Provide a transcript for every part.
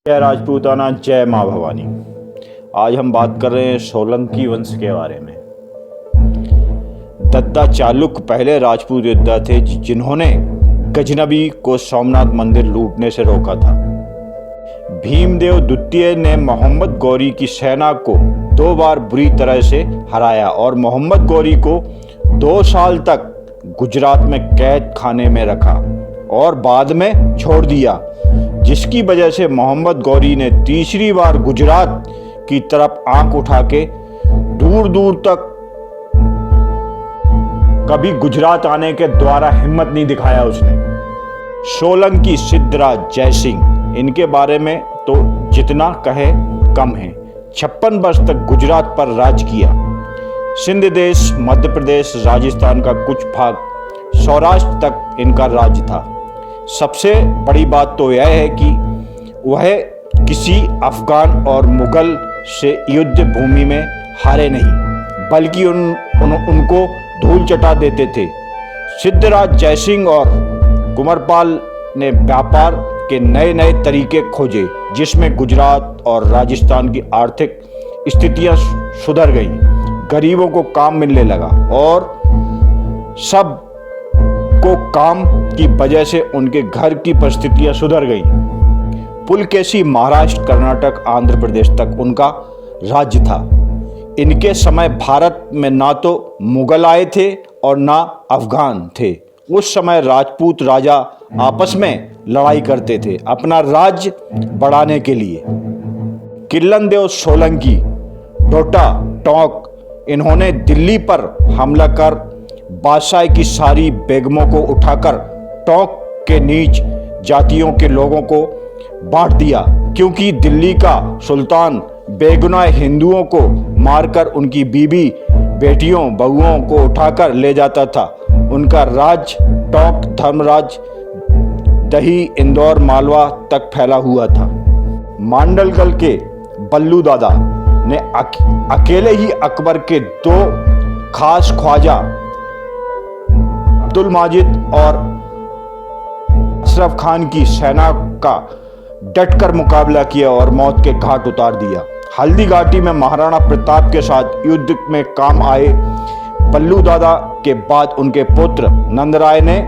जय राजपूताना, जय माँ भवानी। आज हम बात कर रहे हैं सोलंकी वंश के बारे में। दद्दा चालुक्य पहले राजपूत योद्धा थे जिन्होंने गजनबी को सोमनाथ मंदिर लूटने से रोका था। भीमदेव द्वितीय ने मोहम्मद गौरी की सेना को 2 बार बुरी तरह से हराया और मोहम्मद गौरी को 2 साल तक गुजरात में कैद खाने में रखा और बाद में छोड़ दिया, जिसकी वजह से मोहम्मद गौरी ने तीसरी बार गुजरात की तरफ आंख उठा के दूर दूर तक कभी गुजरात आने के द्वारा हिम्मत नहीं दिखाया उसने। सोलंकी सिद्धराज जयसिंह, इनके बारे में तो जितना कहे कम है। 56 वर्ष तक गुजरात पर राज किया। सिंध देश, मध्य प्रदेश, राजस्थान का कुछ भाग, सौराष्ट्र तक इनका राज था। सबसे बड़ी बात तो यह है कि वह किसी अफगान और मुगल से युद्ध भूमि में हारे नहीं, बल्कि उनको धूल चटा देते थे। सिद्धराज जयसिंह और कुंवरपाल ने व्यापार के नए नए तरीके खोजे, जिसमें गुजरात और राजस्थान की आर्थिक स्थितियां सुधर गईं, गरीबों को काम मिलने लगा और सब को काम की वजह से उनके घर की परिस्थितियां सुधर गईं। पुलकेशी महाराष्ट्र, कर्नाटक, आंध्र प्रदेश तक उनका राज्य था। इनके समय भारत में ना तो मुगल आए थे और ना अफगान थे। उस समय राजपूत राजा आपस में लड़ाई करते थे अपना राज्य बढ़ाने के लिए। किल्लनदेव सोलंकी, डोटा टोंक, इन्होंने दिल्ली पर हमला कर बादशाह की सारी बेगमों को उठाकर टोंक के नीच जातियों के लोगों को बांट दिया, क्योंकि दिल्ली का सुल्तान बेगुनाह हिंदुओं को मारकर उनकी बीबी, बेटियों, बहुओं को उठाकर ले जाता था। उनका राज टोंक, धर्मराज, दही, इंदौर, मालवा तक फैला हुआ था। मांडलगढ़ के बल्लू दादा ने अकेले ही अकबर के 2 खास ख्वाजा अब्दुल माजिद और अशरफ खान की सेना का डटकर मुकाबला किया और मौत के घाट उतार दिया। हल्दी घाटी में महाराणा प्रताप के साथ युद्ध में काम आए बल्लू दादा के बाद उनके पुत्र नंदराय ने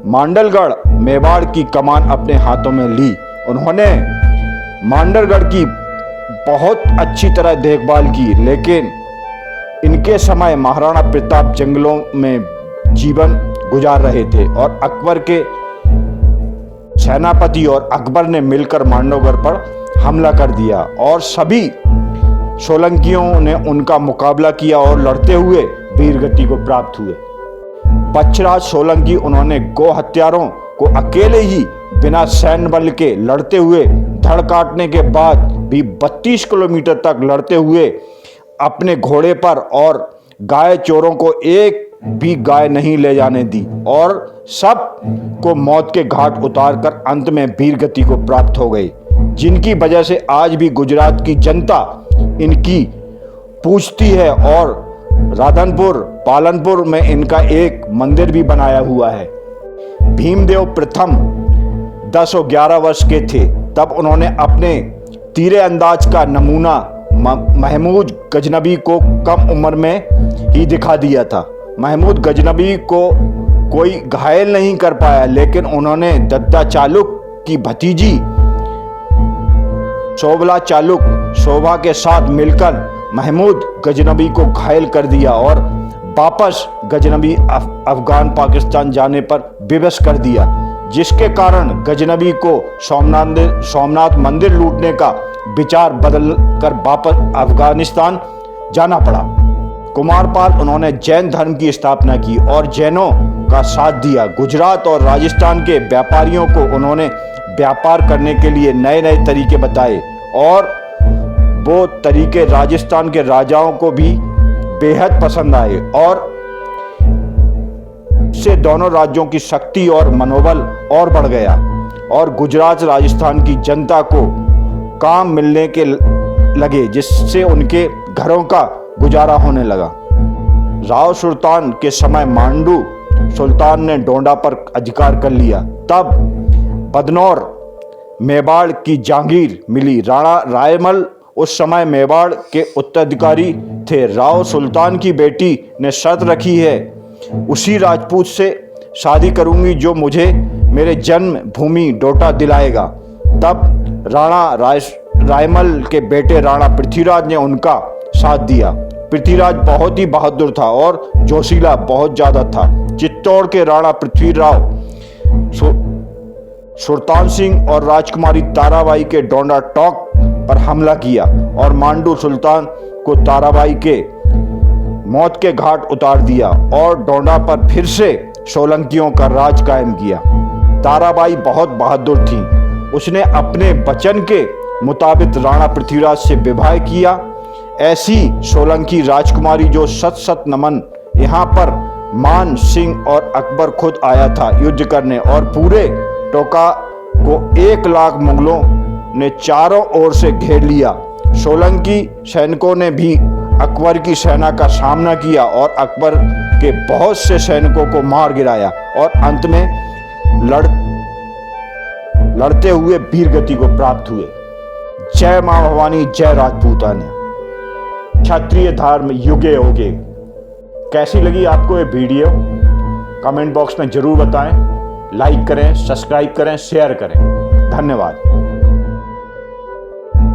मांडलगढ़, मेवाड़ की कमान अपने हाथों में ली। उन्होंने मांडलगढ़ की बहुत अच्छी तरह देखभाल की, लेकिन इनके समय महाराणा प्रताप जंगलों में जीवन गुजार रहे थे और अकबर के सेनापति और अकबर ने मिलकर मांडलगढ़ पर हमला कर दिया और सभी सोलंकियों ने उनका मुकाबला किया और लड़ते हुए वीरगति को प्राप्त हुए। पक्षराज सोलंकी, उन्होंने गो हत्यारों को अकेले ही बिना सैन्य बल के लड़ते हुए धड़ काटने के बाद भी 32 किलोमीटर तक लड़ते हुए अपने घोड़े पर और गाय चोरों को एक भी गाय नहीं ले जाने दी और सब को मौत के घाट उतारकर अंत में वीरगति को प्राप्त हो गई, जिनकी वजह से आज भी गुजरात की जनता इनकी पूजती है और राधनपुर, पालनपुर में इनका एक मंदिर भी बनाया हुआ है। भीमदेव प्रथम 10 और 11 वर्ष के थे तब उन्होंने अपने तीरे अंदाज का नमूना महमूद गजनबी को कम उम्र में ही दिखा दिया था। महमूद गजनबी को कोई घायल नहीं कर पाया, लेकिन उन्होंने दद्दा चालुक्य की भतीजी शोभला चालुक्य शोभा के साथ मिलकर महमूद गजनबी को घायल कर दिया और वापस गजनबी अफगान पाकिस्तान जाने पर विवश कर दिया, जिसके कारण गजनबी को सोमनाथ मंदिर लूटने का विचार बदल कर वापस अफगानिस्तान जाना पड़ा। कुमारपाल, उन्होंने जैन धर्म की स्थापना की और जैनों का साथ दिया। गुजरात और राजस्थान के व्यापारियों को उन्होंने व्यापार करने के लिए नए नए तरीके बताए और वो तरीके राजस्थान के राजाओं को भी बेहद पसंद आए और इससे दोनों राज्यों की शक्ति और मनोबल और बढ़ गया और गुजरात, राजस्थान की जनता को काम मिलने के लगे, जिससे उनके घरों का गुजारा होने लगा। राव सुल्तान के समय मांडू सुल्तान ने डोडा पर अधिकार कर लिया। तब बदनौर मेवाड़ की जागीर मिली। राणा रायमल उस समय मेवाड़ के उत्तराधिकारी थे। राव सुल्तान की बेटी ने शर्त रखी है, उसी राजपूत से शादी करूंगी जो मुझे मेरे जन्म भूमि डोटा दिलाएगा। तब राणा रायमल के बेटे राणा पृथ्वीराज ने उनका साथ दिया। पृथ्वीराज बहुत ही बहादुर था और जोशीला बहुत ज्यादा था। चित्तौड़ के राणा पृथ्वीराव सुल्तान सिंह और राजकुमारी ताराबाई के डोंडा टोक पर हमला किया और मांडू सुल्तान को ताराबाई के मौत के घाट उतार दिया और डोंडा पर फिर से सोलंकियों का राज कायम किया। ताराबाई बहुत बहादुर थी। उसने अपने वचन के मुताबिक राणा पृथ्वीराज से विवाह किया। ऐसी सोलंकी राजकुमारी जो सत सत नमन। यहाँ पर मान सिंह और अकबर खुद आया था युद्ध करने और पूरे टोका को 1 लाख मुगलों ने चारों ओर से घेर लिया। सोलंकी सैनिकों ने भी अकबर की सेना का सामना किया और अकबर के बहुत से सैनिकों को मार गिराया और अंत में लड़ते हुए वीर गति को प्राप्त हुए। जय मां भवानी, जय राजपूताना। क्षत्रिय धर्म युगे होगे। कैसी लगी आपको ये वीडियो? कमेंट बॉक्स में जरूर बताएं। लाइक करें, सब्सक्राइब करें, शेयर करें। धन्यवाद।